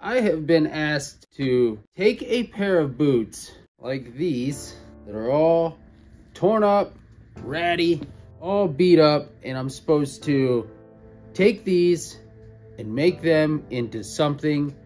I have been asked to take a pair of boots like these that are all torn up, ratty, all beat up, and I'm supposed to take these and make them into something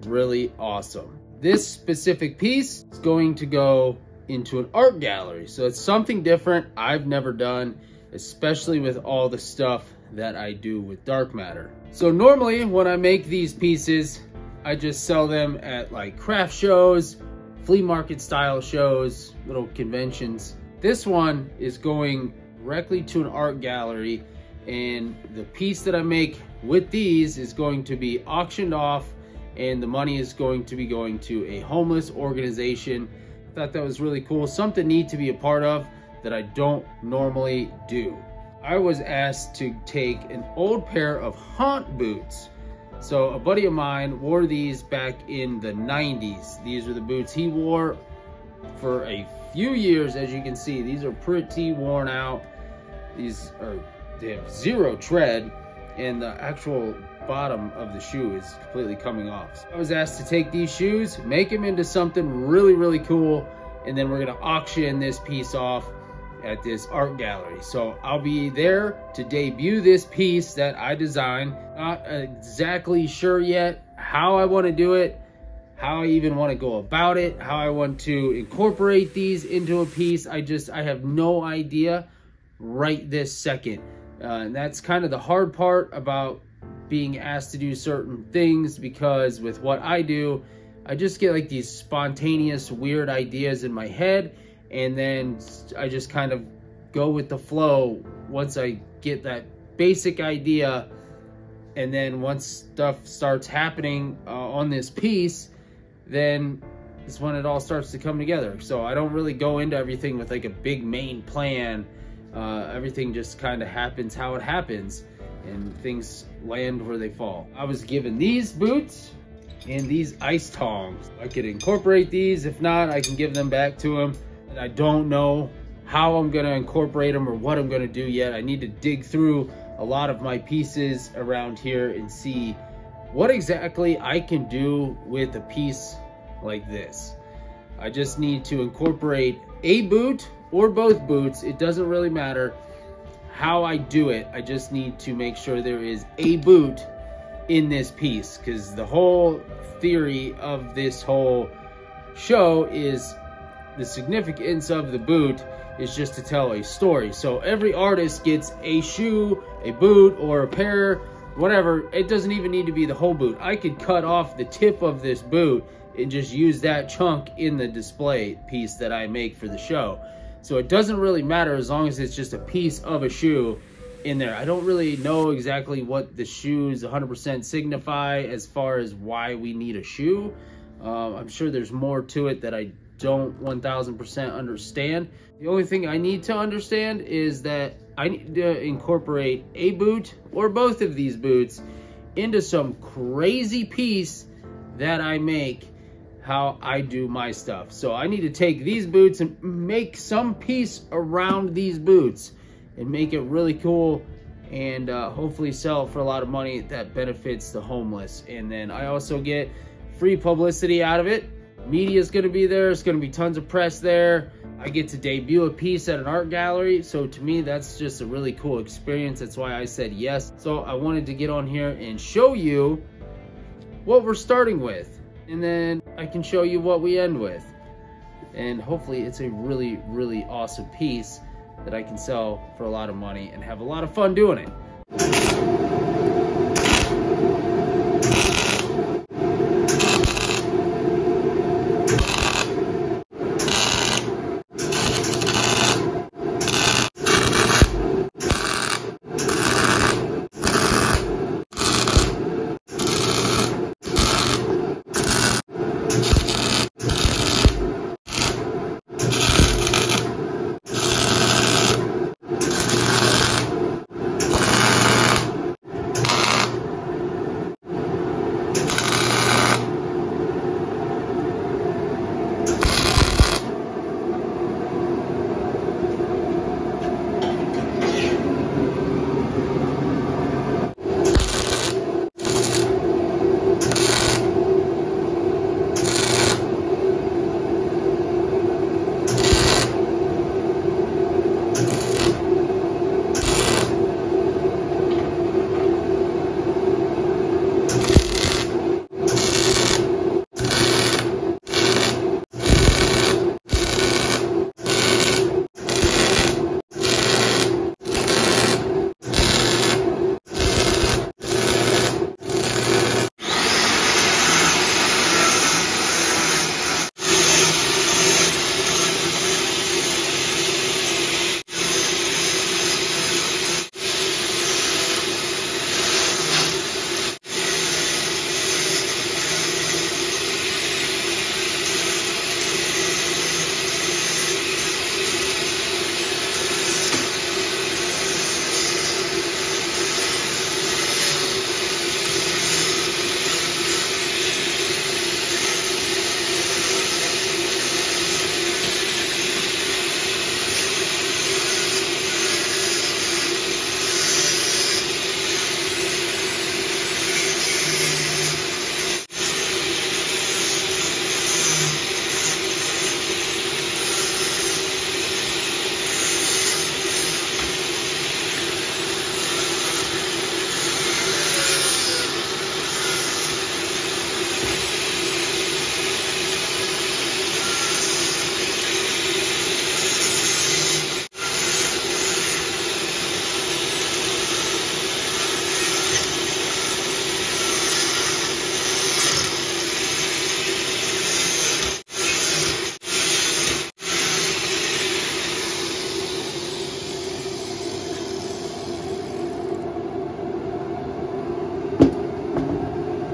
really awesome. This specific piece is going to go into an art gallery. So it's something different I've never done, especially with all the stuff that I do with dark matter. So normally when I make these pieces, I just sell them at like craft shows, flea market style shows, little conventions. This one is going directly to an art gallery, and the piece that I make with these is going to be auctioned off, and the money is going to be going to a homeless organization. I thought that was really cool, something neat to be a part of that I don't normally do. I was asked to take an old pair of Haunt boots. So a buddy of mine wore these back in the 90s. These are the boots he wore for a few years. As you can see, these are pretty worn out. They have zero tread, and the actual bottom of the shoe is completely coming off. So I was asked to take these shoes, make them into something really, really cool, and then we're gonna auction this piece off at this art gallery. So I'll be there to debut this piece that I designed. Not exactly sure yet how I want to do it, how I even want to go about it, how I want to incorporate these into a piece. I have no idea right this second. And that's kind of the hard part about being asked to do certain things, because with what I do, I just get like these spontaneous weird ideas in my head, and then I just kind of go with the flow once I get that basic idea. And then once stuff starts happening on this piece, then is when it all starts to come together. So I don't really go into everything with like a big main plan. Everything just kind of happens how it happens, and things land where they fall. I was given these boots and these ice tongs. I could incorporate these. If not, I can give them back to him. I don't know how I'm gonna incorporate them or what I'm gonna do yet. I need to dig through a lot of my pieces around here and see what exactly I can do with a piece like this. I just need to incorporate a boot or both boots. It doesn't really matter how I do it. I just need to make sure there is a boot in this piece, because the whole theory of this whole show is the significance of the boot is just to tell a story. So every artist gets a shoe, a boot, or a pair, whatever. It doesn't even need to be the whole boot. I could cut off the tip of this boot and just use that chunk in the display piece that I make for the show. So it doesn't really matter as long as it's just a piece of a shoe in there. I don't really know exactly what the shoes 100% signify as far as why we need a shoe. I'm sure there's more to it that I don't 1000% understand. The only thing I need to understand is that I need to incorporate a boot or both of these boots into some crazy piece that I make how I do my stuff. So I need to take these boots and make some piece around these boots and make it really cool, and hopefully sell it for a lot of money that benefits the homeless. And then I also get free publicity out of it. Media is going to be there. It's going to be tons of press there. I get to debut a piece at an art gallery. So to me, that's just a really cool experience. That's why I said yes. So I wanted to get on here and show you what we're starting with, and then I can show you what we end with. And hopefully it's a really, really awesome piece that I can sell for a lot of money and have a lot of fun doing it.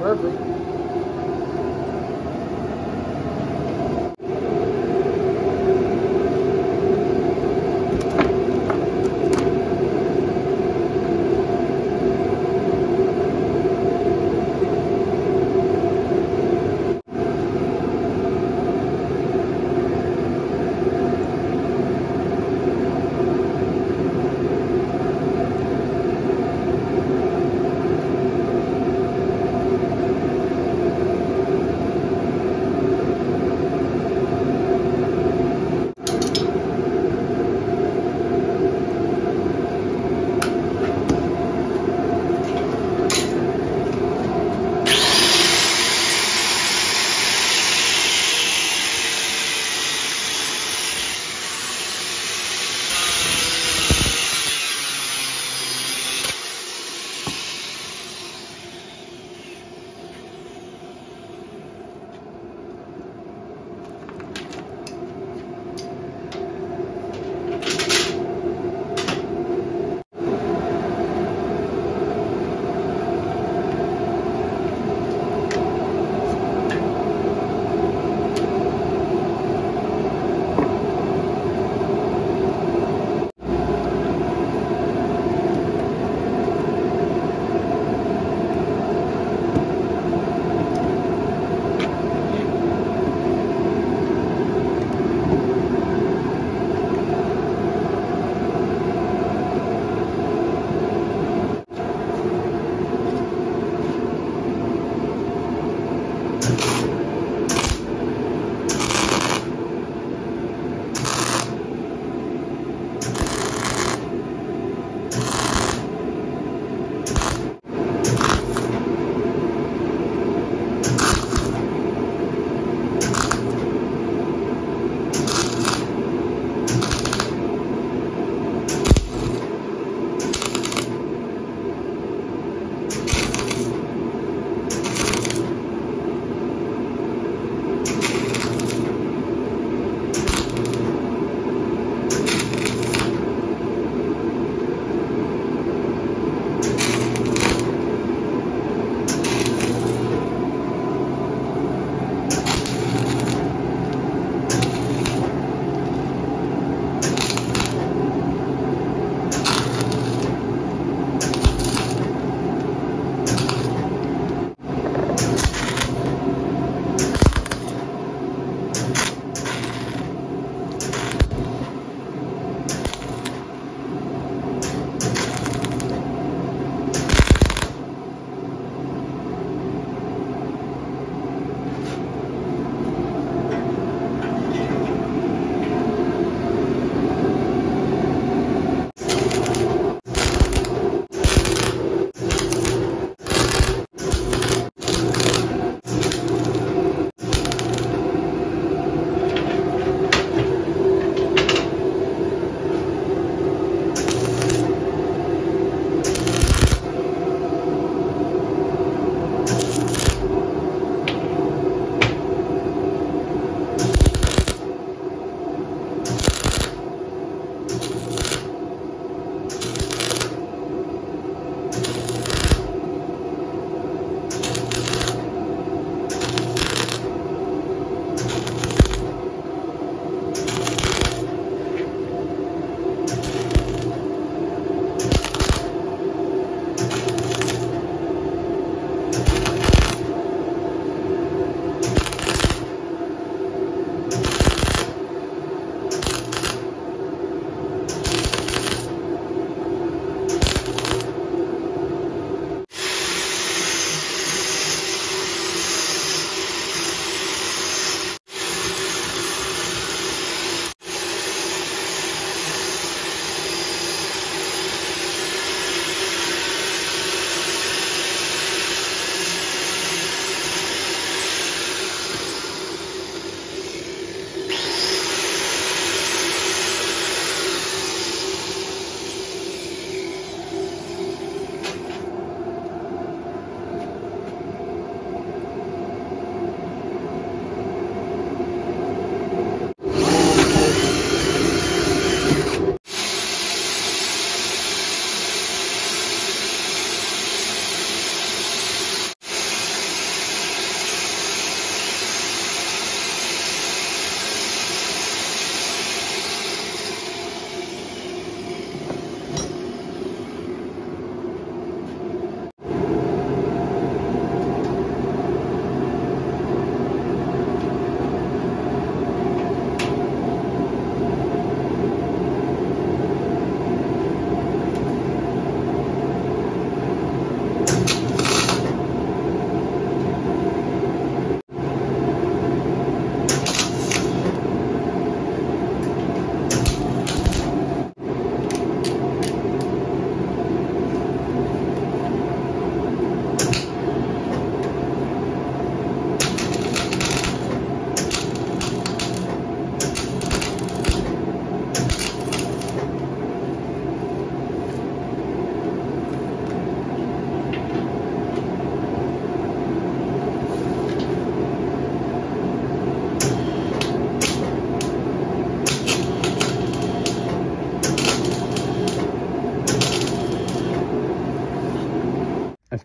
Perfect.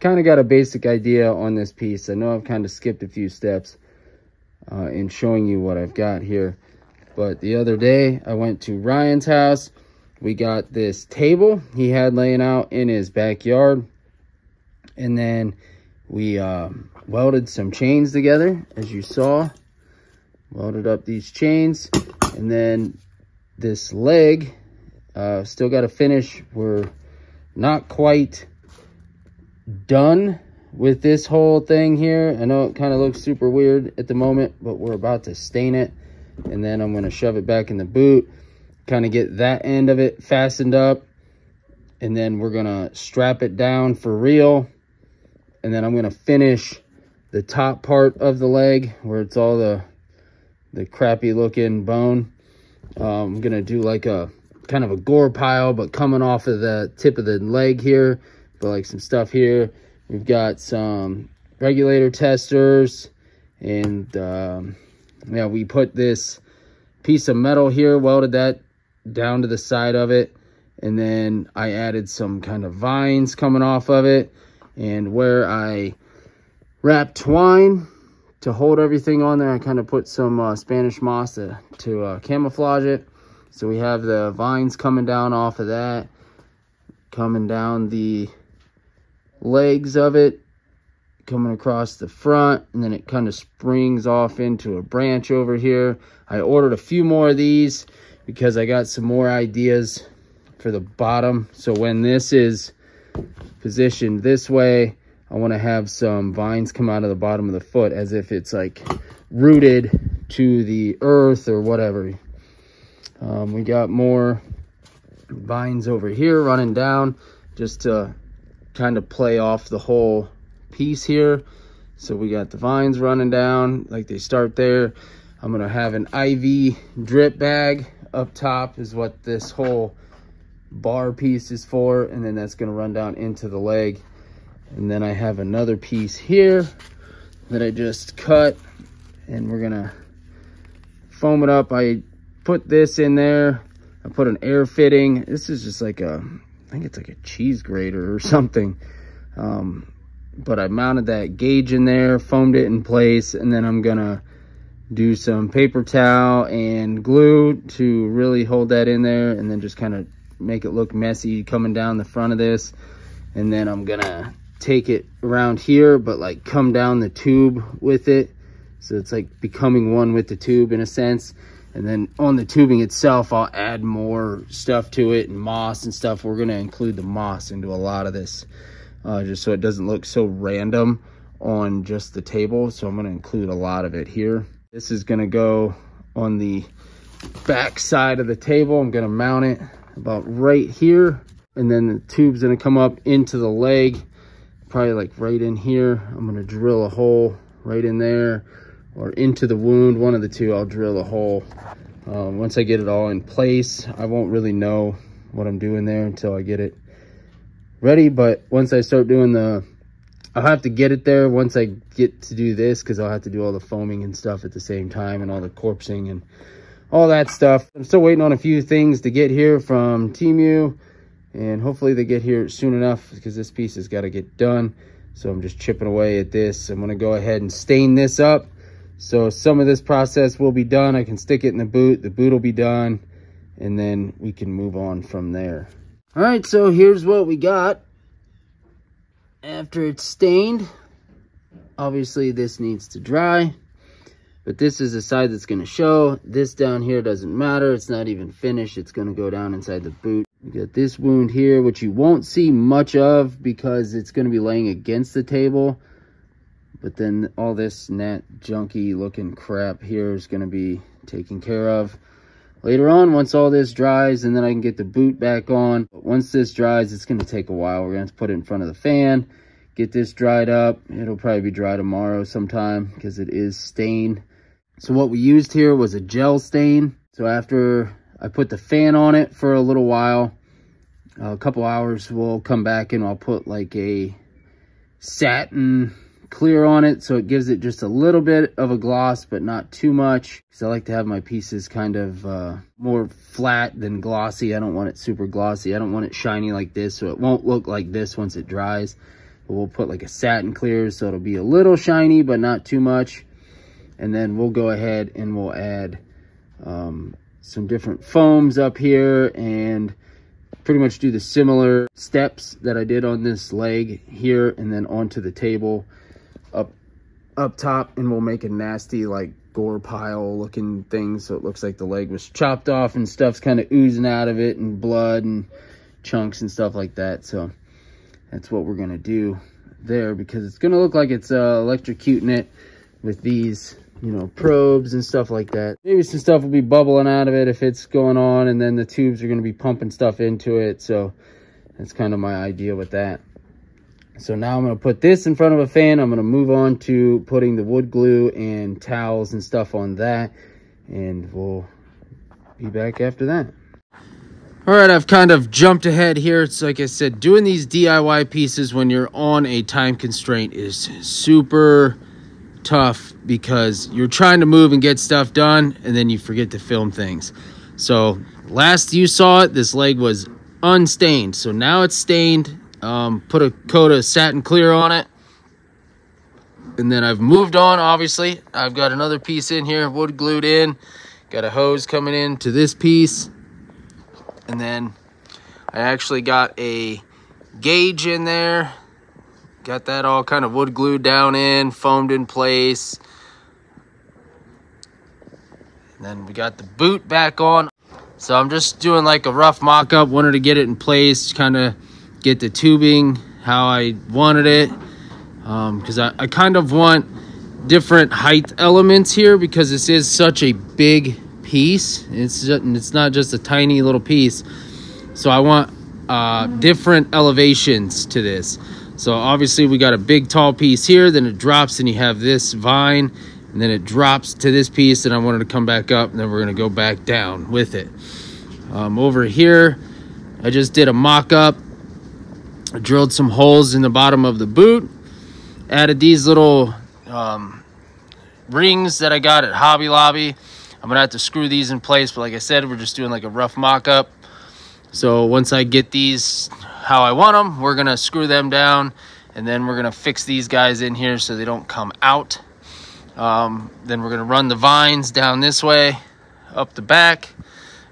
kind of got a basic idea on this piece. I know I've kind of skipped a few steps in showing you what I've got here. But the other day, I went to Ryan's house. We got this table he had laying out in his backyard. And then we welded some chains together, as you saw. Welded up these chains. And then this leg, still got to finish. We're not quite done with this whole thing here. I know it kind of looks super weird at the moment, but we're about to stain it. And then I'm going to shove it back in the boot, kind of get that end of it fastened up. And then we're going to strap it down for real. And then I'm going to finish the top part of the leg where it's all the crappy looking bone. I'm going to do like a kind of a gore pile, but coming off of the tip of the leg here. But like some stuff here. We've got some regulator testers. And yeah, we put this piece of metal here, welded that down to the side of it. And then I added some kind of vines coming off of it. And where I wrapped twine to hold everything on there, I kind of put some Spanish moss to camouflage it. So we have the vines coming down off of that, coming down the legs of it, coming across the front, and then it kind of springs off into a branch over here. I ordered a few more of these because I got some more ideas for the bottom. So when this is positioned this way, I want to have some vines come out of the bottom of the foot as if it's like rooted to the earth or whatever. We got more vines over here running down just to kind of play off the whole piece here. So we got the vines running down like they start there. I'm going to have an IV drip bag up top is what this whole bar piece is for, and then that's going to run down into the leg. And then I have another piece here that I just cut, and we're going to foam it up. I put this in there. I put an air fitting. This is just like I think it's like a cheese grater or something. But I mounted that gauge in there, foamed it in place, and then I'm gonna do some paper towel and glue to really hold that in there, and then just kind of make it look messy coming down the front of this. And then I'm gonna take it around here, but like come down the tube with it, so it's like becoming one with the tube in a sense. And then on the tubing itself, I'll add more stuff to it and moss and stuff. We're gonna include the moss into a lot of this, just so it doesn't look so random on just the table. So I'm gonna include a lot of it here. This is gonna go on the back side of the table. I'm gonna mount it about right here, and then the tube's gonna come up into the leg, probably like right in here. I'm gonna drill a hole right in there, or into the wound, one of the two. I'll drill a hole. Once I get it all in place, I won't really know what I'm doing there until I get it ready. But once I start doing I'll have to get it there once I get to do this, because I'll have to do all the foaming and stuff at the same time, and all the corpsing and all that stuff. I'm still waiting on a few things to get here from Temu, and hopefully they get here soon enough, because this piece has got to get done. So I'm just chipping away at this. I'm going to go ahead and stain this up. So some of this process will be done. I can stick it in the boot. The boot will be done, and then we can move on from there. All right, so here's what we got after it's stained. Obviously, this needs to dry, but this is the side that's going to show. This down here doesn't matter. It's not even finished. It's going to go down inside the boot. You got this wound here, which you won't see much of because it's going to be laying against the table. But then all this net junky looking crap here is going to be taken care of later on once all this dries, and then I can get the boot back on. But once this dries, it's going to take a while. We're going to have to put it in front of the fan, get this dried up. It'll probably be dry tomorrow sometime because it is stained. So what we used here was a gel stain. So after I put the fan on it for a little while, a couple hours, we'll come back and I'll put like a satin clear on it, so it gives it just a little bit of a gloss, but not too much, because I like to have my pieces kind of more flat than glossy. I don't want it super glossy. I don't want it shiny like this, so it won't look like this once it dries. but we'll put like a satin clear so it'll be a little shiny, but not too much. And then we'll go ahead and we'll add some different foams up here and pretty much do the similar steps that I did on this leg here and then onto the table up top, and we'll make a nasty like gore pile looking thing so it looks like the leg was chopped off and stuff's kind of oozing out of it and blood and chunks and stuff like that. So that's what we're gonna do there, because it's gonna look like it's electrocuting it with these, you know, probes and stuff like that. Maybe some stuff will be bubbling out of it if it's going on, and then the tubes are going to be pumping stuff into it. So that's kind of my idea with that. So now I'm going to put this in front of a fan. I'm going to move on to putting the wood glue and towels and stuff on that, and we'll be back after that. All right, I've kind of jumped ahead here. It's like I said, doing these DIY pieces when you're on a time constraint is super tough, because you're trying to move and get stuff done and then you forget to film things. So last you saw it, this leg was unstained, so now it's stained. Put a coat of satin clear on it, and then I've moved on. Obviously I've got another piece in here, wood glued in, got a hose coming in to this piece, and then I actually got a gauge in there. Got that all kind of wood glued down in, foamed in place. And then we got the boot back on. So I'm just doing like a rough mock-up. Wanted to get it in place, kind of get the tubing how I wanted it. Because I kind of want different height elements here, because this is such a big piece. It's not just a tiny little piece. So I want different elevations to this. So obviously we got a big tall piece here, then it drops and you have this vine, and then it drops to this piece, and I wanted to come back up, and then we're gonna go back down with it. Over here, I just did a mock-up. I drilled some holes in the bottom of the boot, added these little rings that I got at Hobby Lobby. I'm gonna have to screw these in place, but like I said, we're just doing like a rough mock-up. So once I get these how I want them, we're gonna screw them down, and then we're gonna fix these guys in here so they don't come out. Then we're gonna run the vines down this way, up the back,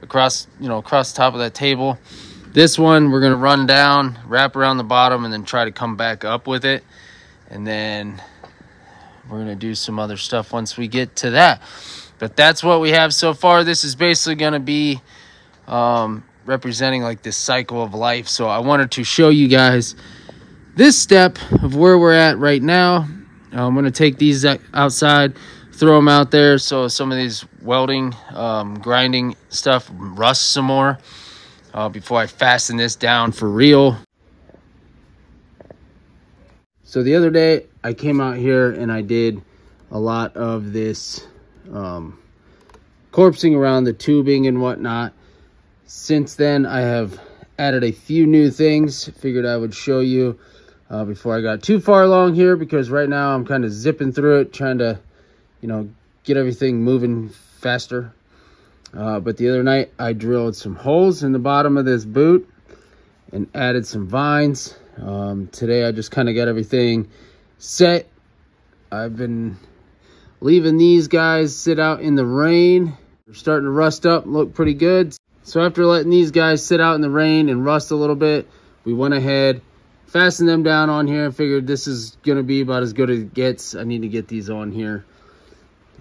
across the top of that table. This one we're gonna run down, wrap around the bottom, and then try to come back up with it. And then we're gonna do some other stuff once we get to that. But that's what we have so far. This is basically gonna be representing like this cycle of life. So I wanted to show you guys this step of where we're at right now. I'm gonna take these outside, throw them out there so some of these welding, grinding stuff rusts some more before I fasten this down for real. So the other day I came out here and I did a lot of this corpsing around the tubing and whatnot. Since then I have added a few new things. Figured I would show you before I got too far along here, because right now I'm kind of zipping through it, trying to, get everything moving faster. But the other night I drilled some holes in the bottom of this boot and added some vines. Today I just kind of got everything set. I've been leaving these guys sit out in the rain. They're starting to rust up, look pretty good. So after letting these guys sit out in the rain and rust a little bit, we went ahead, fastened them down on here, and figured this is gonna be about as good as it gets. I need to get these on here.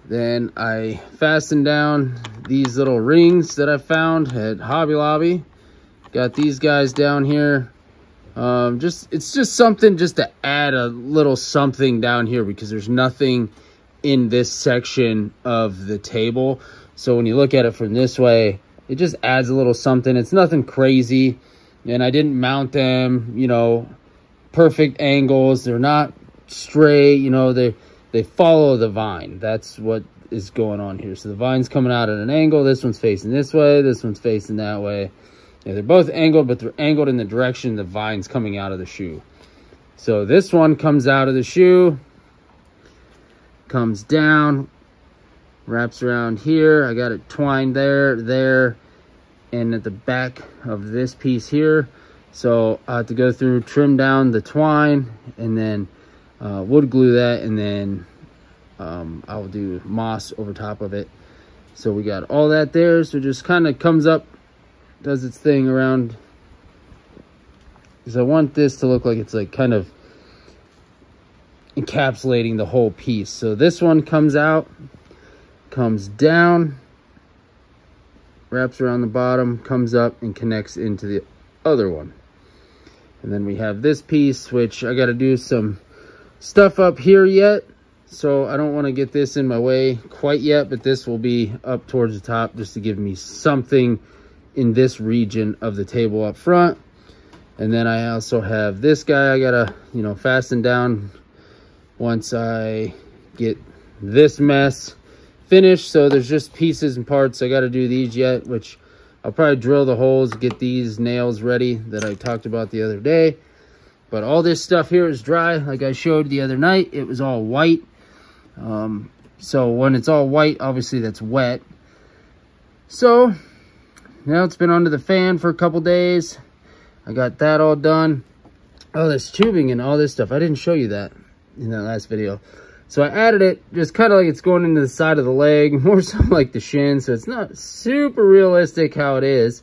Then I fastened down these little rings that I found at Hobby Lobby. Got these guys down here. It's just something just to add a little something down here, because there's nothing in this section of the table. So when you look at it from this way, it just adds a little something. It's nothing crazy. And I didn't mount them, perfect angles. They're not straight, they follow the vine. That's what is going on here. So the vine's coming out at an angle. This one's facing this way. This one's facing that way. Yeah, they're both angled, but they're angled in the direction the vine's coming out of the shoe. So this one comes out of the shoe, comes down, wraps around here. I got it twined there, and at the back of this piece here. So I have to go through, trim down the twine, and then wood glue that, and then I'll do moss over top of it. So we got all that there. So it just kind of comes up, does its thing around, because I want this to look like it's like kind of encapsulating the whole piece. So this one comes out, comes down, wraps around the bottom, comes up and connects into the other one. And then we have this piece, which I got to do some stuff up here yet, so I don't want to get this in my way quite yet, but this will be up towards the top just to give me something in this region of the table up front. And then I also have this guy I gotta, you know, fasten down once I get this mess finished. So there's just pieces and parts. I got to do these yet, which I'll probably drill the holes, get these nails ready that I talked about the other day. But all this stuff here is dry. Like I showed the other night, it was all white. So when it's all white, obviously that's wet. So now it's been under the fan for a couple days. I got that all done. Oh, this tubing and all this stuff, I didn't show you that in that last video. So I added it just kind of like it's going into the side of the leg, more so like the shin, so it's not super realistic how it is.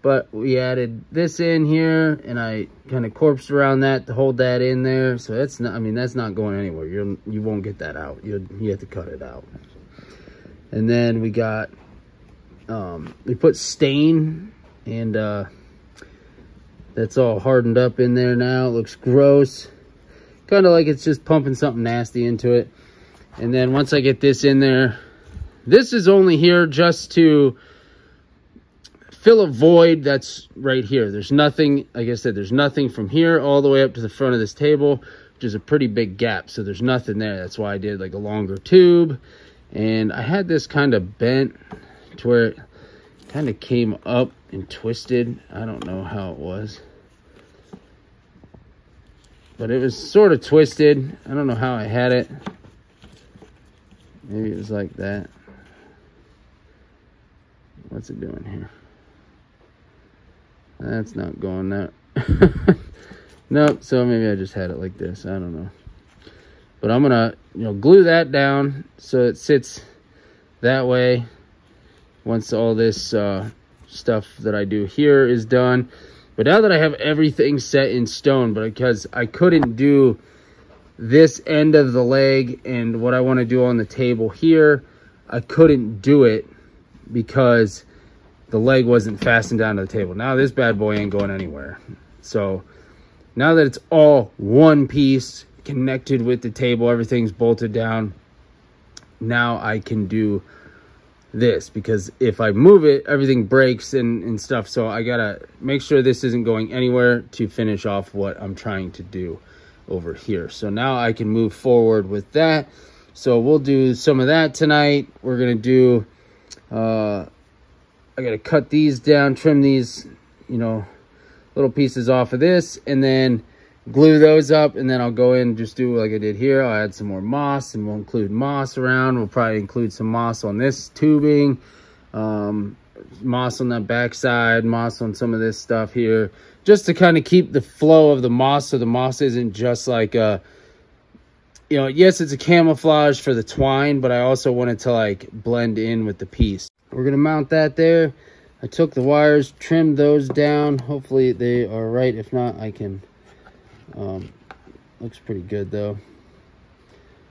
But we added this in here, and I kind of corpsed around that to hold that in there. So that's not, I mean, that's not going anywhere. You won't get that out. You have to cut it out. And then we got, we put stain, and that's all hardened up in there now. It looks gross. Kind of like it's just pumping something nasty into it. And then once I get this in there, this is only here just to fill a void that's right here. There's nothing, like I said, there's nothing from here all the way up to the front of this table, which is a pretty big gap. So there's nothing there. That's why I did like a longer tube. And I had this kind of bent to where it kind of came up and twisted. I don't know how it was, but it was sort of twisted. I don't know how I had it. Maybe it was like that. What's it doing here? That's not going that. Nope, so maybe I just had it like this. I don't know. But I'm gonna, you know, glue that down so it sits that way once all this stuff that I do here is done. But now that I have everything set in stone, but because I couldn't do this end of the leg and what I want to do on the table here, I couldn't do it because the leg wasn't fastened down to the table. Now this bad boy ain't going anywhere. So now that it's all one piece connected with the table, everything's bolted down, now I can do this, because if I move it, everything breaks and stuff. So I gotta make sure this isn't going anywhere to finish off what I'm trying to do over here. So now I can move forward with that. So we'll do some of that tonight. We're gonna do I gotta cut these down, trim these, you know, little pieces off of this, and then glue those up, and then I'll go in and just do like I did here. I'll add some more moss, and we'll include moss around. We'll probably include some moss on this tubing, moss on that backside, moss on some of this stuff here, just to kind of keep the flow of the moss, so the moss isn't just like a, you know, yes, it's a camouflage for the twine, but I also want it to like blend in with the piece. We're gonna mount that there. I took the wires, trimmed those down. Hopefully they are right. If not, I can, looks pretty good though.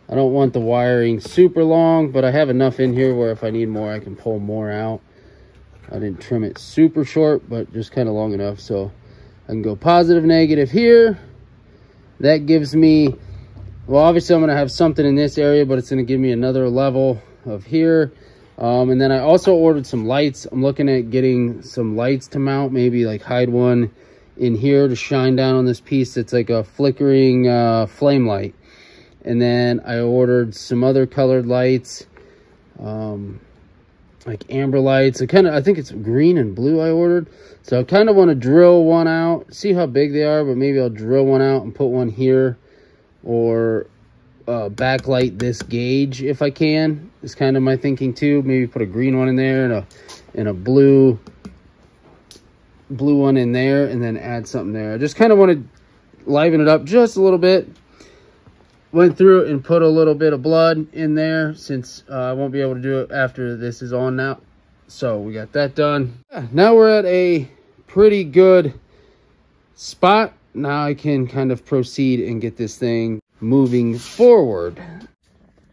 I don't want the wiring super long, but I have enough in here where if I need more, I can pull more out. I didn't trim it super short, but just kind of long enough so I can go positive, negative here. That gives me, well, obviously I'm gonna have something in this area, but it's gonna give me another level of here. And then I also ordered some lights. I'm looking at getting some lights to mount, maybe like hide one in here to shine down on this piece. It's like a flickering flame light. And then I ordered some other colored lights, like amber lights. I think it's green and blue I ordered. So I kind of want to drill one out, see how big they are, but maybe I'll drill one out and put one here, or backlight this gauge if I can. Is kind of my thinking too. Maybe put a green one in there and a blue blue one in there and then add something there. I just kind of want to liven it up just a little bit. Went through and put a little bit of blood in there since I won't be able to do it after this is on now. So we got that done. Now we're at a pretty good spot. Now I can kind of proceed and get this thing moving forward.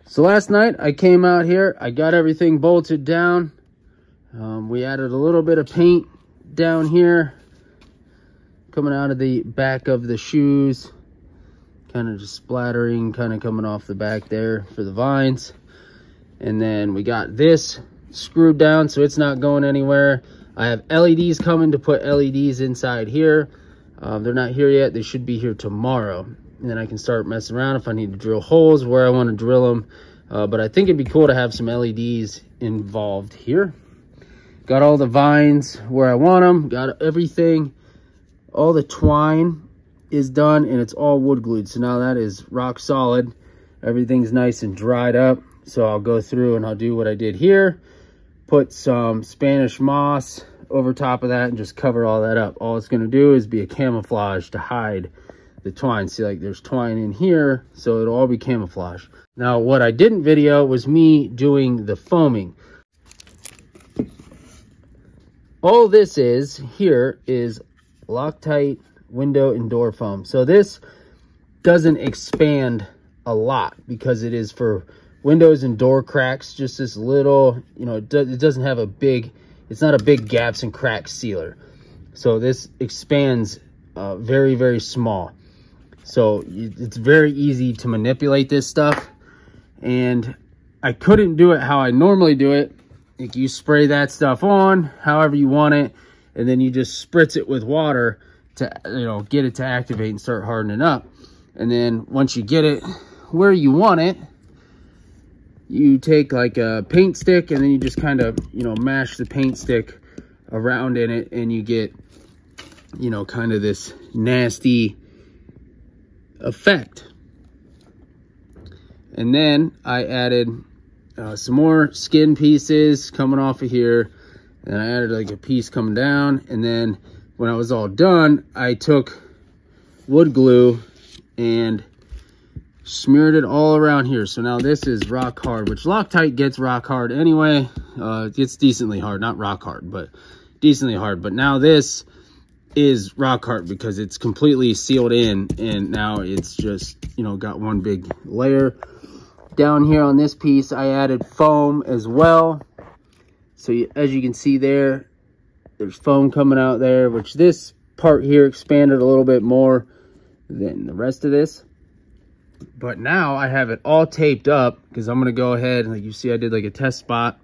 So last night I came out here, I got everything bolted down. We added a little bit of paint down here coming out of the back of the shoes, kind of just splattering, kind of coming off the back there for the vines. And then we got this screwed down so it's not going anywhere. I have LEDs coming to put LEDs inside here. They're not here yet. They should be here tomorrow. And then I can start messing around if I need to drill holes where I want to drill them. But I think it'd be cool to have some LEDs involved here. Got all the vines where I want them. Got everything. All the twine is done and it's all wood glued. So now that is rock solid. Everything's nice and dried up. So I'll go through and I'll do what I did here. Put some Spanish moss over top of that and just cover all that up. All it's going to do is be a camouflage to hide the twine. See, like there's twine in here, so it'll all be camouflage. Now what I didn't video was me doing the foaming. All this is here is Loctite window and door foam. So this doesn't expand a lot because it is for windows and door cracks, just this little, you know, it doesn't have a big, it's not a big gaps and cracks sealer. So this expands very, very small. So it's very easy to manipulate this stuff. And I couldn't do it how I normally do it. Like you spray that stuff on however you want it, and then you just spritz it with water to, you know, get it to activate and start hardening up. And then once you get it where you want it, you take like a paint stick and then you just kind of, you know, mash the paint stick around in it and you get, you know, kind of this nasty effect. And then I added some more skin pieces coming off of here, and I added like a piece coming down. And then when I was all done, I took wood glue and smeared it all around here. So now this is rock hard, which Loctite gets rock hard anyway. It gets decently hard, not rock hard, but decently hard. But now this is rock hard because it's completely sealed in, and now it's just, you know, got one big layer. Down here on this piece, I added foam as well. So as you can see there, there's foam coming out there, which this part here expanded a little bit more than the rest of this. But now I have it all taped up because I'm going to go ahead, like you see I did like a test spot.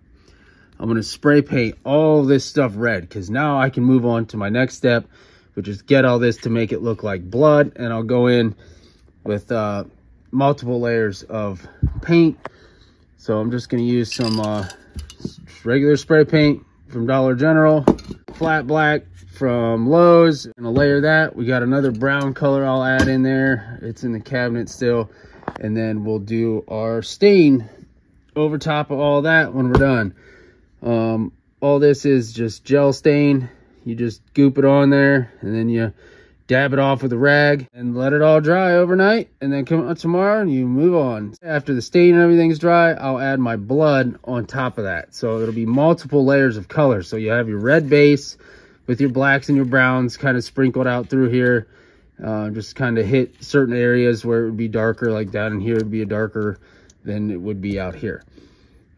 I'm going to spray paint all this stuff red because now I can move on to my next step, which is get all this to make it look like blood. And I'll go in with multiple layers of paint. So I'm just going to use some regular spray paint from Dollar General, flat black from Lowe's, and I'll layer that. We got another brown color I'll add in there. It's in the cabinet still. And then we'll do our stain over top of all that when we're done. All this is just gel stain. You just goop it on there and then you dab it off with a rag and let it all dry overnight, and then come out tomorrow and you move on. After the stain and everything's dry, I'll add my blood on top of that. So it'll be multiple layers of color. So you have your red base with your blacks and your browns kind of sprinkled out through here. Just kind of hit certain areas where it would be darker, like down in here would be a darker than it would be out here.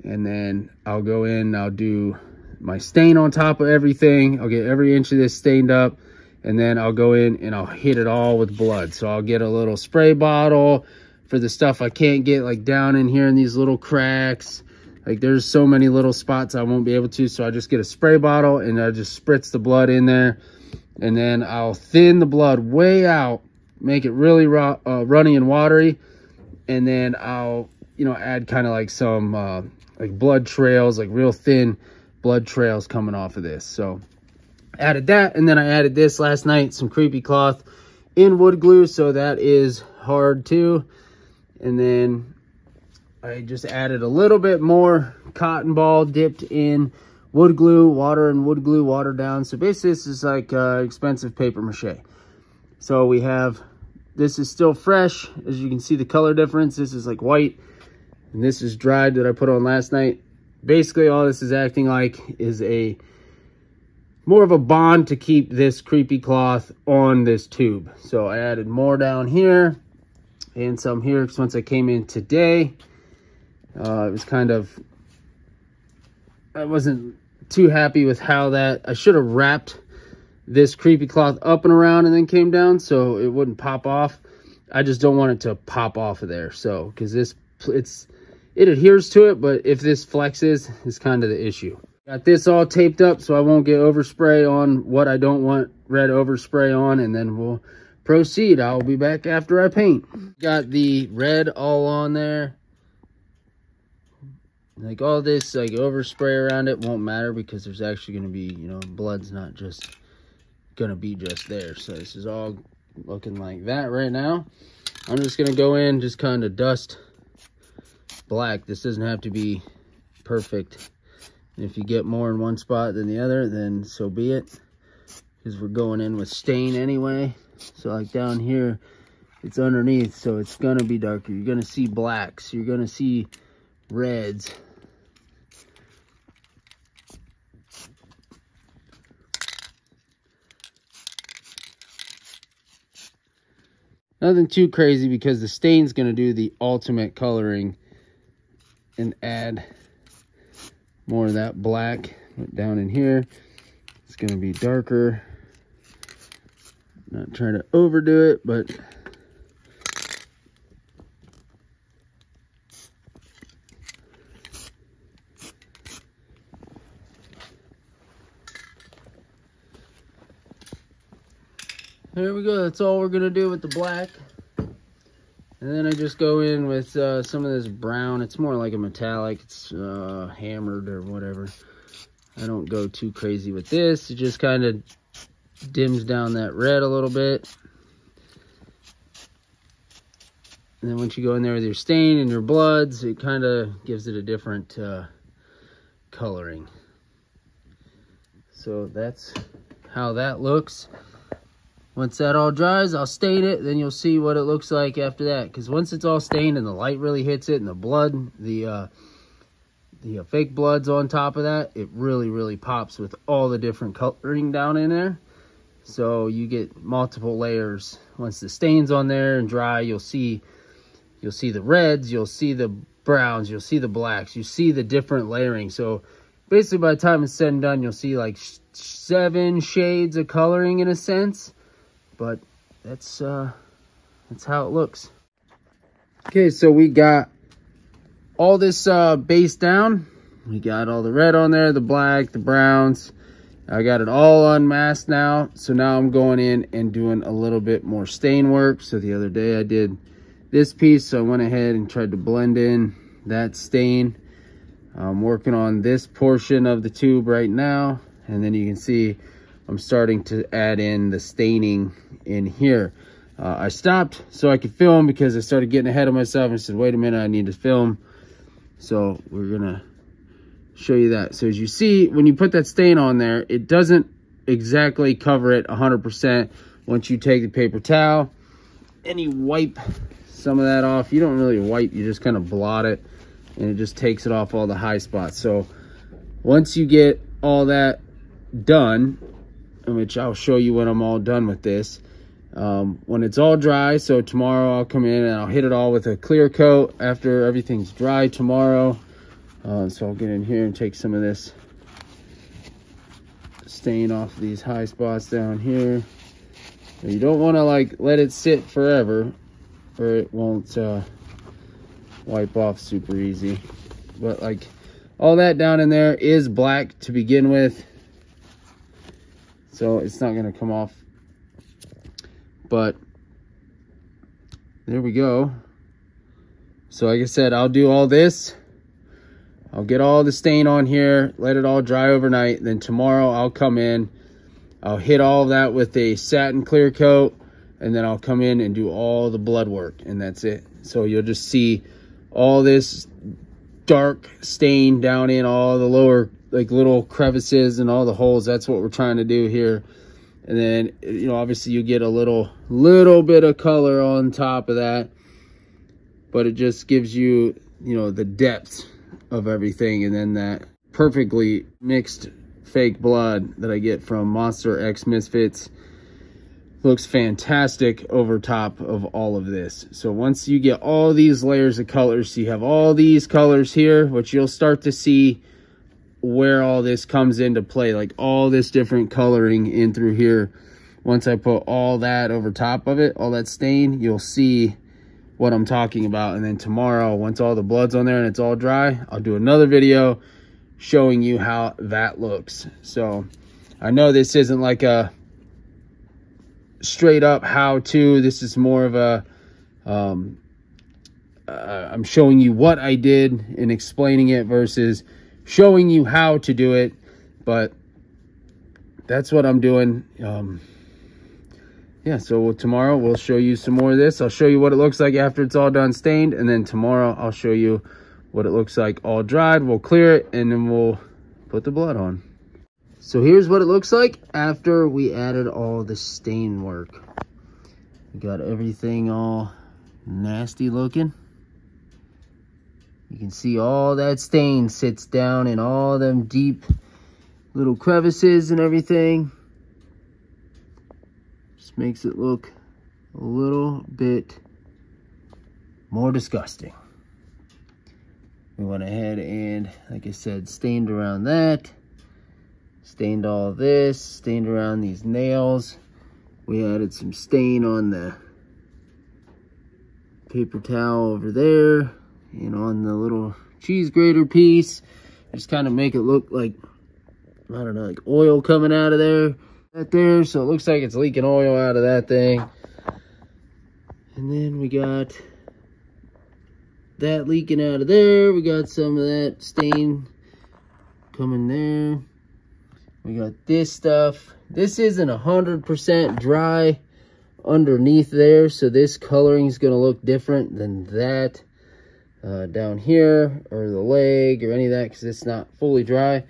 And then I'll go in, I'll do my stain on top of everything. I'll get every inch of this stained up, and then I'll go in and I'll hit it all with blood. So I'll get a little spray bottle for the stuff I can't get, like down in here in these little cracks. Like there's so many little spots I won't be able to, so I just get a spray bottle and I just spritz the blood in there. And then I'll thin the blood way out, make it really runny and watery. And then I'll, you know, add kind of like some like blood trails, like real thin blood trails coming off of this. So added that, and then I added this last night, some creepy cloth in wood glue, so that is hard too. And then I just added a little bit more cotton ball dipped in wood glue, water and wood glue, water down. So basically this is like expensive paper mache. So we have, this is still fresh. As you can see the color difference, this is like white and this is dried that I put on last night. Basically all this is acting like is a more of a bond to keep this creepy cloth on this tube. So I added more down here and some here because once I came in today, it was kind of, I wasn't too happy with how that, I should have wrapped this creepy cloth up and around and then came down so it wouldn't pop off. I just don't want it to pop off of there. So, because this, it adheres to it, but if this flexes, is kind of the issue. Got this all taped up so I won't get overspray on what I don't want red overspray on, and then we'll proceed. I'll be back after I paint. Got the red all on there. Like all this, like overspray around it won't matter because there's actually going to be, you know, blood's not just going to be just there. So this is all looking like that right now. I'm just going to go in, just kind of dust black. This doesn't have to be perfect. And if you get more in one spot than the other, then so be it. Because we're going in with stain anyway. So like down here, it's underneath, so it's going to be darker. You're going to see blacks. You're going to see reds. Nothing too crazy because the stain's going to do the ultimate coloring and add more of that black. But down in here, it's going to be darker. Not trying to overdo it, but there we go. That's all we're going to do with the black. And then I just go in with some of this brown. It's more like a metallic. It's hammered or whatever. I don't go too crazy with this. It just kind of dims down that red a little bit. And then once you go in there with your stain and your bloods, it kind of gives it a different coloring. So that's how that looks. Once that all dries, I'll stain it, then you'll see what it looks like after that. Because once it's all stained and the light really hits it and the blood, the fake blood's on top of that, it really, really pops with all the different coloring down in there. So you get multiple layers. Once the stain's on there and dry, you'll see the reds, you'll see the browns, you'll see the blacks, you see the different layering. So basically by the time it's said and done, you'll see like 7 shades of coloring in a sense. But that's how it looks. Okay, so we got all this base down. We got all the red on there, the black, the browns. I got it all unmasked now. So now I'm going in and doing a little bit more stain work. So the other day I did this piece, so I went ahead and tried to blend in that stain. I'm working on this portion of the tube right now, and then you can see I'm starting to add in the staining in here. I stopped so I could film because I started getting ahead of myself and said, wait a minute, I need to film. So we're gonna show you that. So as you see, when you put that stain on there, it doesn't exactly cover it 100%. Once you take the paper towel and you wipe some of that off, you don't really wipe, you just kind of blot it, and it just takes it off all the high spots. So once you get all that done, which I'll show you when I'm all done with this, when it's all dry, so tomorrow I'll come in and I'll hit it all with a clear coat after everything's dry tomorrow. So I'll get in here and take some of this stain off these high spots down here. You don't want to like let it sit forever or it won't wipe off super easy. But like all that down in there is black to begin with, so it's not going to come off. But there we go. So like I said, I'll do all this. I'll get all the stain on here, let it all dry overnight. Then tomorrow I'll come in, I'll hit all of that with a satin clear coat, and then I'll come in and do all the blood work, and that's it. So you'll just see all this dark stain down in all the lower like little crevices and all the holes. That's what we're trying to do here. And then, you know, obviously you get a little bit of color on top of that, but it just gives you, you know, the depth of everything. And then that perfectly mixed fake blood that I get from Monster X Misfits looks fantastic over top of all of this. So once you get all these layers of colors, so you have all these colors here, which you'll start to see where all this comes into play, like all this different coloring in through here. Once I put all that over top of it, all that stain, you'll see what I'm talking about. And then tomorrow, once all the blood's on there and it's all dry, I'll do another video showing you how that looks. So I know this isn't like a straight up how to, this is more of a I'm showing you what I did and explaining it versus showing you how to do it. But that's what I'm doing. Yeah, so tomorrow we'll show you some more of this. I'll show you what it looks like after it's all done stained, and then tomorrow I'll show you what it looks like all dried. We'll clear it and then we'll put the blood on. So here's what it looks like after we added all the stain work. We got everything all nasty looking. You can see all that stain sits down in all them deep little crevices and everything. Just makes it look a little bit more disgusting. We went ahead and, like I said, stained around that. Stained all this, stained around these nails. We added some stain on the paper towel over there and on the little cheese grater piece. Just kind of make it look like, I don't know, like oil coming out of there. Right there, so it looks like it's leaking oil out of that thing. And then we got that leaking out of there. We got some of that stain coming there. We got this stuff. This isn't 100% dry underneath there, so this coloring is going to look different than that down here or the leg or any of that, because it's not fully dry.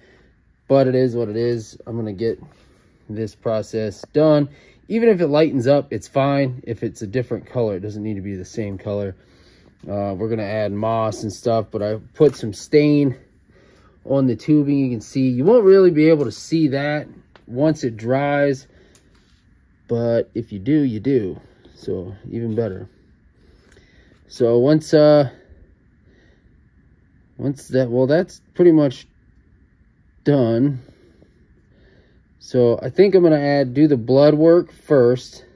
But it is what it is. I'm going to get this process done. Even if it lightens up, it's fine. If it's a different color, it doesn't need to be the same color. We're going to add moss and stuff, but I put some stain on the tubing. You can see, you won't really be able to see that once it dries, but if you do, you do. So even better. So once that, well, that's pretty much done. So I think I'm gonna do the blood work first,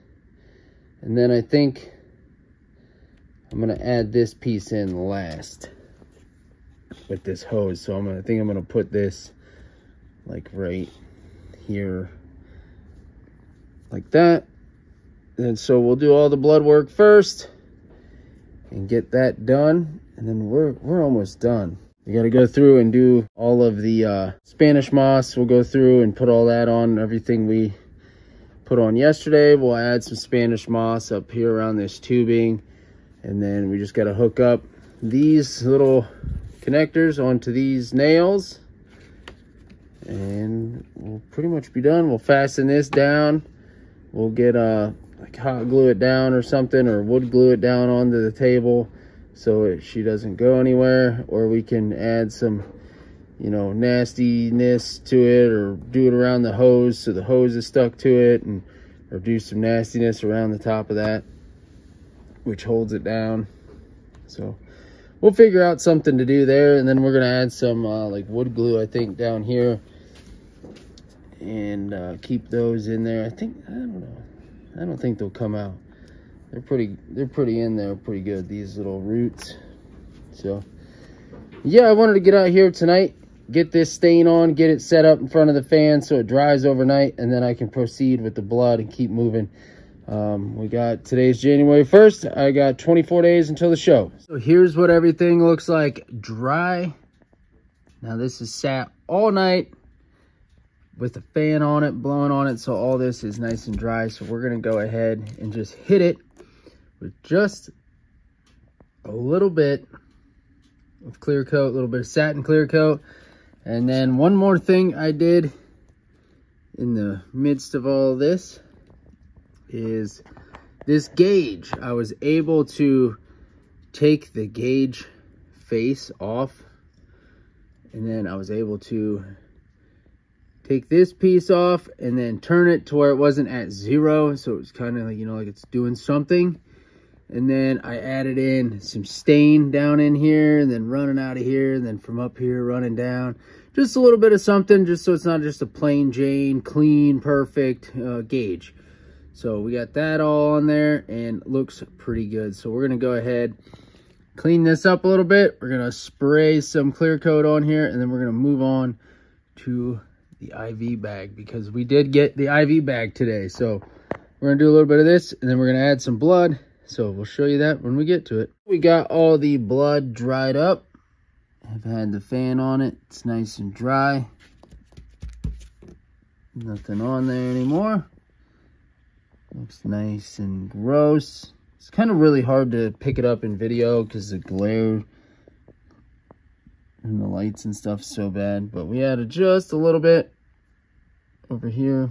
and then I think I'm gonna add this piece in last with this hose. So I think I'm gonna put this like right here, like that. And so we'll do all the blood work first and get that done, and then we're almost done. We got to go through and do all of the Spanish moss. We'll go through and put all that on, everything we put on yesterday. We'll add some Spanish moss up here around this tubing, and then we just got to hook up these little connectors onto these nails, and we'll pretty much be done. We'll fasten this down. We'll get like hot glue it down or something, or wood glue it down onto the table so she doesn't go anywhere, or we can add some, you know, nastiness to it, or do it around the hose so the hose is stuck to it, and or do some nastiness around the top of that, which holds it down. So we'll figure out something to do there, and then we're gonna add some like wood glue, I think, down here, and keep those in there. I don't know, I don't think they'll come out. They're pretty in there, pretty good, these little roots. So yeah, I wanted to get out here tonight, get this stain on, get it set up in front of the fan so it dries overnight, and then I can proceed with the blood and keep moving. We got, today's January 1st. I got 24 days until the show. So here's what everything looks like dry. Now this is sat all night with a fan on it, blowing on it, so all this is nice and dry. So we're gonna go ahead and just hit it with just a little bit of clear coat, a little bit of satin clear coat, And then one more thing I did in the midst of all of this is this gauge. I was able to take the gauge face off, and then I was able to take this piece off and then turn it to where it wasn't at 0, so it was kind of like, you know, like it's doing something. And then I added in some stain down in here, and then running out of here, and then from up here running down. Just a little bit of something, just so it's not just a plain Jane, clean, perfect gauge. So we got that all on there, and looks pretty good. So we're going to go ahead, clean this up a little bit. We're going to spray some clear coat on here, and then we're going to move on to the IV bag, because we did get the IV bag today. So we're going to do a little bit of this, and then we're going to add some blood. So we'll show you that when we get to it. We got all the blood dried up. I've had the fan on it. It's nice and dry. Nothing on there anymore. Looks nice and gross. It's kind of really hard to pick it up in video because the glare and the lights and stuff is so bad. But we added just a little bit over here.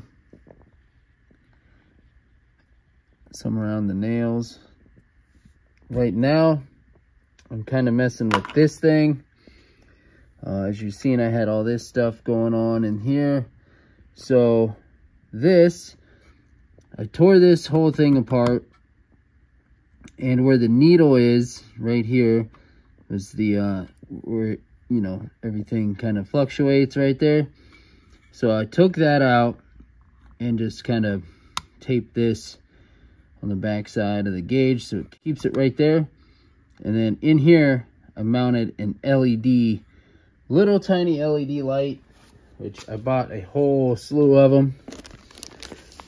Some around the nails. Right now, I'm kind of messing with this thing. As you've seen, I had all this stuff going on in here. So this, I tore this whole thing apart. And where the needle is, right here, was the, where, you know, everything kind of fluctuates right there. So I took that out and just kind of taped this on the back side of the gauge, so it keeps it right there. And then in here, I mounted an LED, little tiny LED light, which I bought a whole slew of them.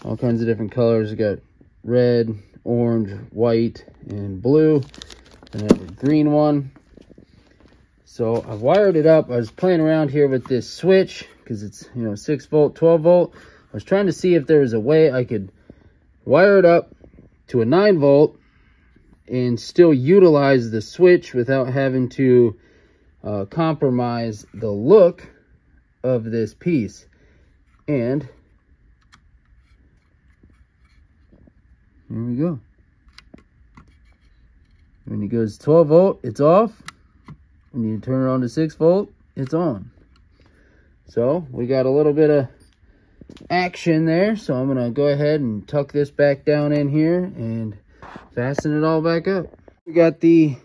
All kinds of different colors. I got red, orange, white, and blue. And I have a green one. So I wired it up. I was playing around here with this switch because it's, you know, 6 volt, 12 volt. I was trying to see if there was a way I could wire it up to a 9 volt and still utilize the switch without having to compromise the look of this piece. And here we go. When it goes 12 volt, it's off. When you turn it on to 6 volt, it's on. So we got a little bit of action there. So I'm going to go ahead and tuck this back down in here and fasten it all back up. We got the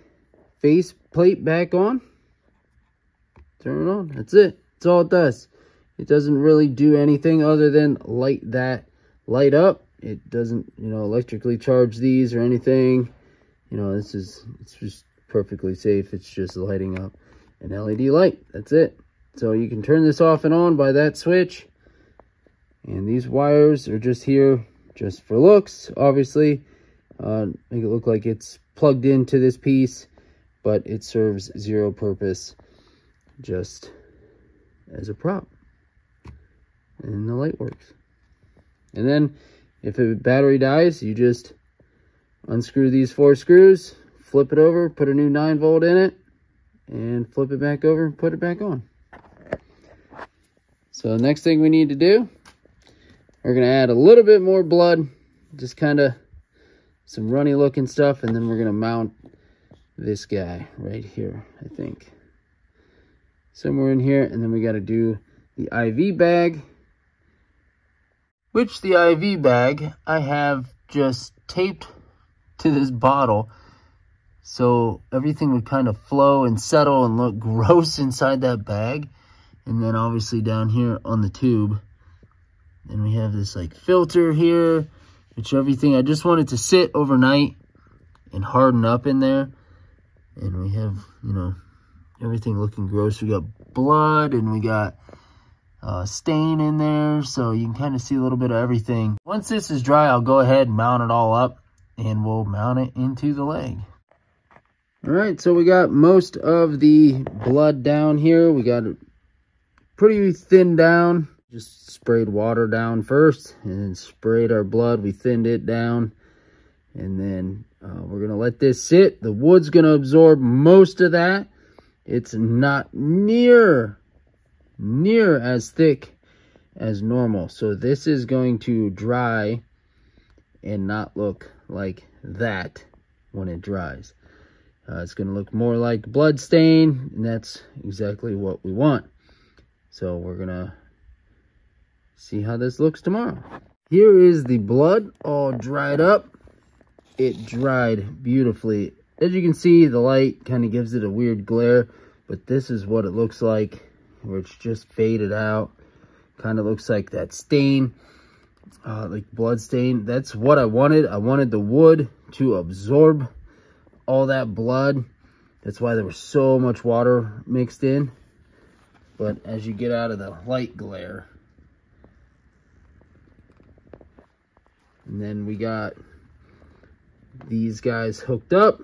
face plate back on. Turn it on. That's it. That's all it does. It doesn't really do anything other than light that light up. It doesn't, you know, electrically charge these or anything. You know, it's just perfectly safe. It's just lighting up an LED light. That's it. So you can turn this off and on by that switch. And these wires are just here just for looks, obviously. Make it look like it's plugged into this piece, but it serves zero purpose, just as a prop. And the light works. And then if a battery dies, you just unscrew these 4 screws, flip it over, put a new 9 volt in it, and flip it back over and put it back on. So the next thing we need to do, we're going to add a little bit more blood, just kind of some runny looking stuff, and then we're going to mount this guy right here, I think. Somewhere in here, and then we got to do the IV bag, which the IV bag I have just taped to this bottle so everything would kind of flow and settle and look gross inside that bag. And then obviously down here on the tube, and we have this like filter here, which everything, I just want it to sit overnight and harden up in there. And we have, you know, everything looking gross. We got blood and we got stain in there, so you can kind of see a little bit of everything. Once this is dry, I'll go ahead and mount it all up, and we'll mount it into the leg. All right, so we got most of the blood down here. We got it pretty thin down. Just sprayed water down first and then sprayed our blood. We thinned it down, and then we're gonna let this sit. The wood's gonna absorb most of that. It's not near near as thick as normal. So this is going to dry and not look like that when it dries. It's going to look more like blood stain, and that's exactly what we want. So we're going to see how this looks tomorrow. Here is the blood all dried up. It dried beautifully. As you can see, the light kind of gives it a weird glare, but this is what it looks like, where it's just faded out. Kind of looks like that stain, like blood stain. That's what I wanted. I wanted the wood to absorb all that blood. That's why there was so much water mixed in. But as you get out of the light glare, and then we got these guys hooked up,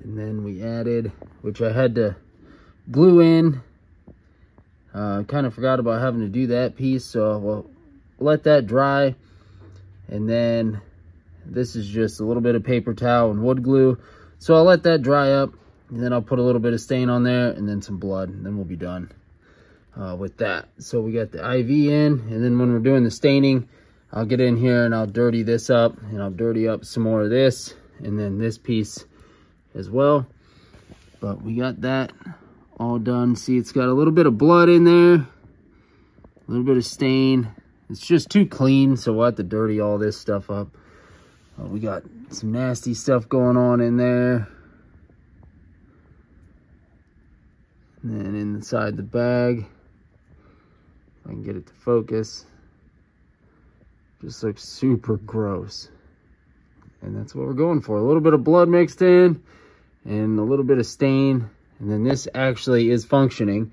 and then we added, which I had to glue in. Kind of forgot about having to do that piece, so we'll let that dry. And then this is just a little bit of paper towel and wood glue. So I'll let that dry up, and then I'll put a little bit of stain on there and then some blood, and then we'll be done with that. So we got the IV in, and then when we're doing the staining, I'll get in here and I'll dirty this up, and I'll dirty up some more of this, and then this piece as well. But we got that all done. See, it's got a little bit of blood in there, a little bit of stain. It's just too clean, so we'll have to dirty all this stuff up. We got some nasty stuff going on in there. And then inside the bag, if I can get it to focus, just looks super gross. And that's what we're going for. A little bit of blood mixed in and a little bit of stain. And then this actually is functioning.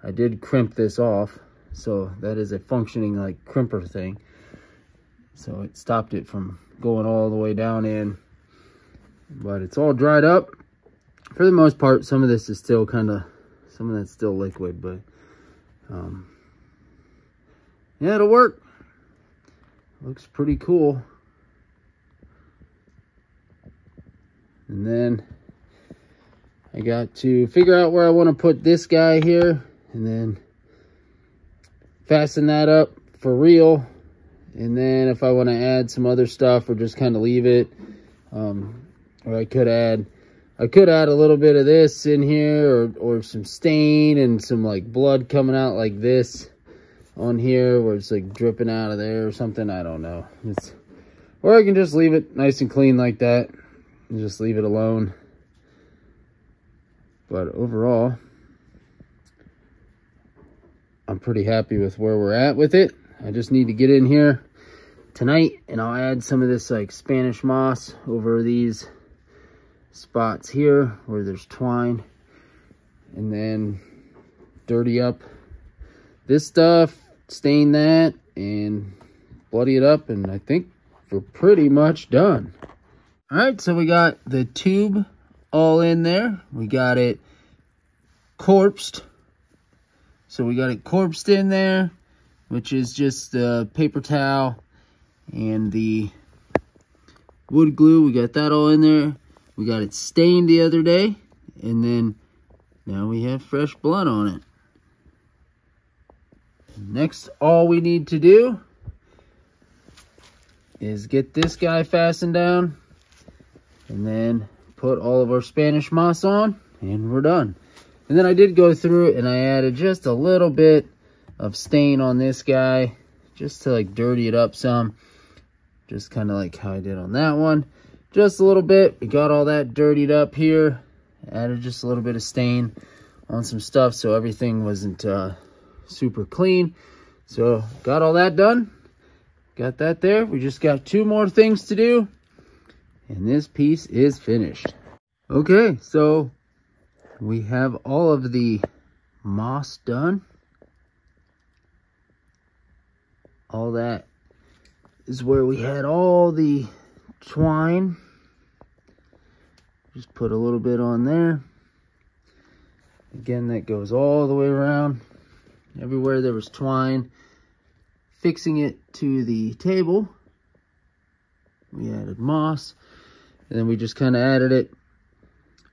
I did crimp this off, so that is a functioning like crimper thing. So it stopped it from going all the way down in. But it's all dried up. For the most part, some of this is still kind of, some of that's still liquid, but yeah, it'll work. Looks pretty cool. And then I got to figure out where I want to put this guy here, and then fasten that up for real. And then if I want to add some other stuff or just kind of leave it, or I could add a little bit of this in here, or some stain and some like blood coming out like this on here, where it's like dripping out of there or something. I don't know. Or I can just leave it nice and clean like that and just leave it alone. But overall, I'm pretty happy with where we're at with it. I just need to get in here tonight, and I'll add some of this like Spanish moss over these spots here where there's twine, and then dirty up this stuff, stain that, and bloody it up, and I think we're pretty much done. All right, so we got the tube all in there. We got it corpsed. So we got it corpsed in there, which is just the paper towel and the wood glue. We got that all in there. We got it stained the other day, and then now we have fresh blood on it. Next, all we need to do is get this guy fastened down, and then put all of our Spanish moss on, and we're done. And then I did go through and I added just a little bit of stain on this guy, just to like dirty it up some, just kind of like how I did on that one. Just a little bit. We got all that dirtied up here. Added just a little bit of stain on some stuff so everything wasn't super clean. So got all that done. Got that there. We just got 2 more things to do, and this piece is finished. Okay, so we have all of the moss done. All that is where we had all the twine. Just put a little bit on there. Again, that goes all the way around. Everywhere there was twine. Fixing it to the table, we added moss, and then we just kind of added it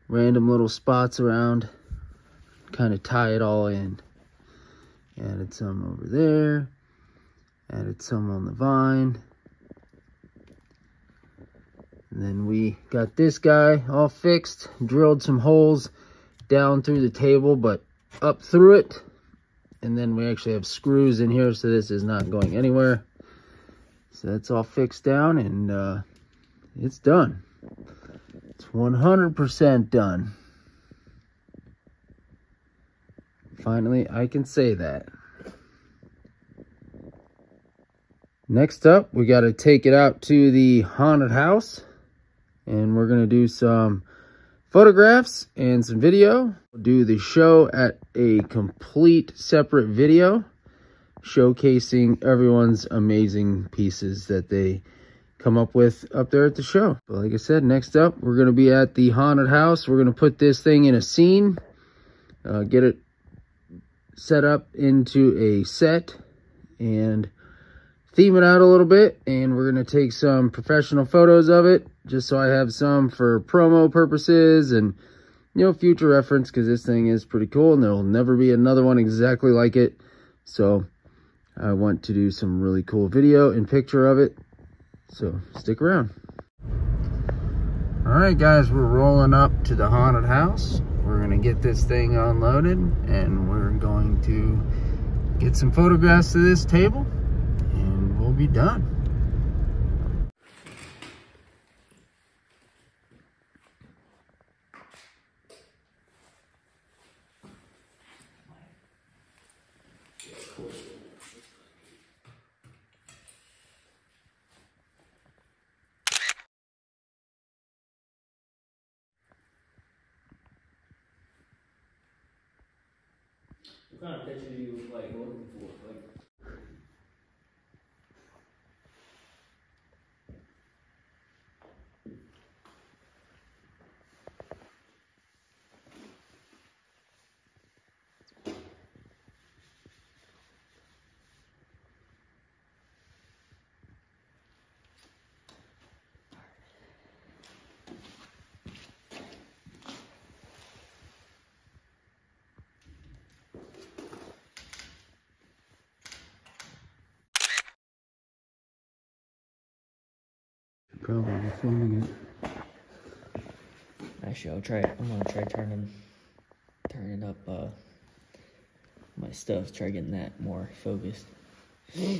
random little spots around, kind of tie it all in. Added some over there. Added some on the vine. And then we got this guy all fixed. Drilled some holes down through the table, but up through it. And then we actually have screws in here, so this is not going anywhere. So that's all fixed down, and it's done. It's 100% done. Finally, I can say that. Next up, we got to take it out to the haunted house, and we're going to do some photographs and some video. We'll do the show at a complete separate video, showcasing everyone's amazing pieces that they come up with up there at the show. But like I said, next up, we're going to be at the haunted house. We're going to put this thing in a scene, get it set up into a set, and theme it out a little bit. And we're going to take some professional photos of it, just so I have some for promo purposes and, you know, future reference, because this thing is pretty cool and there'll never be another one exactly like it. So I want to do some really cool video and picture of it, so stick around. All right, guys, we're rolling up to the haunted house. We're gonna get this thing unloaded, and we're going to get some photographs of this table, and we'll be done. What kind of picture do you like looking for? Like, Probably filming it. actually, I'm gonna try turning up my stuff. Try getting that more focused. Yeah.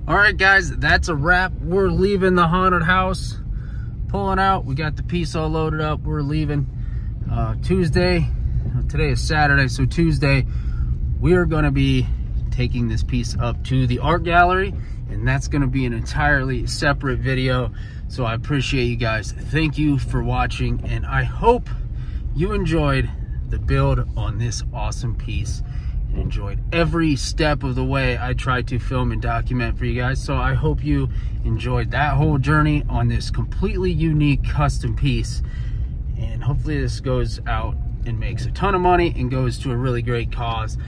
All right, guys, that's a wrap. We're leaving the haunted house, pulling out. We got the piece all loaded up. We're leaving Tuesday. Today is Saturday, so Tuesday we are going to be taking this piece up to the art gallery, and that's going to be an entirely separate video. So I appreciate you guys. Thank you for watching, and I hope you enjoyed the build on this awesome piece. and enjoyed every step of the way I tried to film and document for you guys. So I hope you enjoyed that whole journey on this completely unique custom piece. And hopefully this goes out and makes a ton of money and goes to a really great cause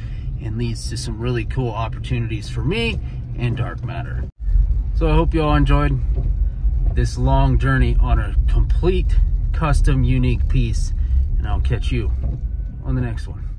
and leads to some really cool opportunities for me and Dark Matter. So I hope you all enjoyed this long journey on a complete custom unique piece, and I'll catch you on the next one.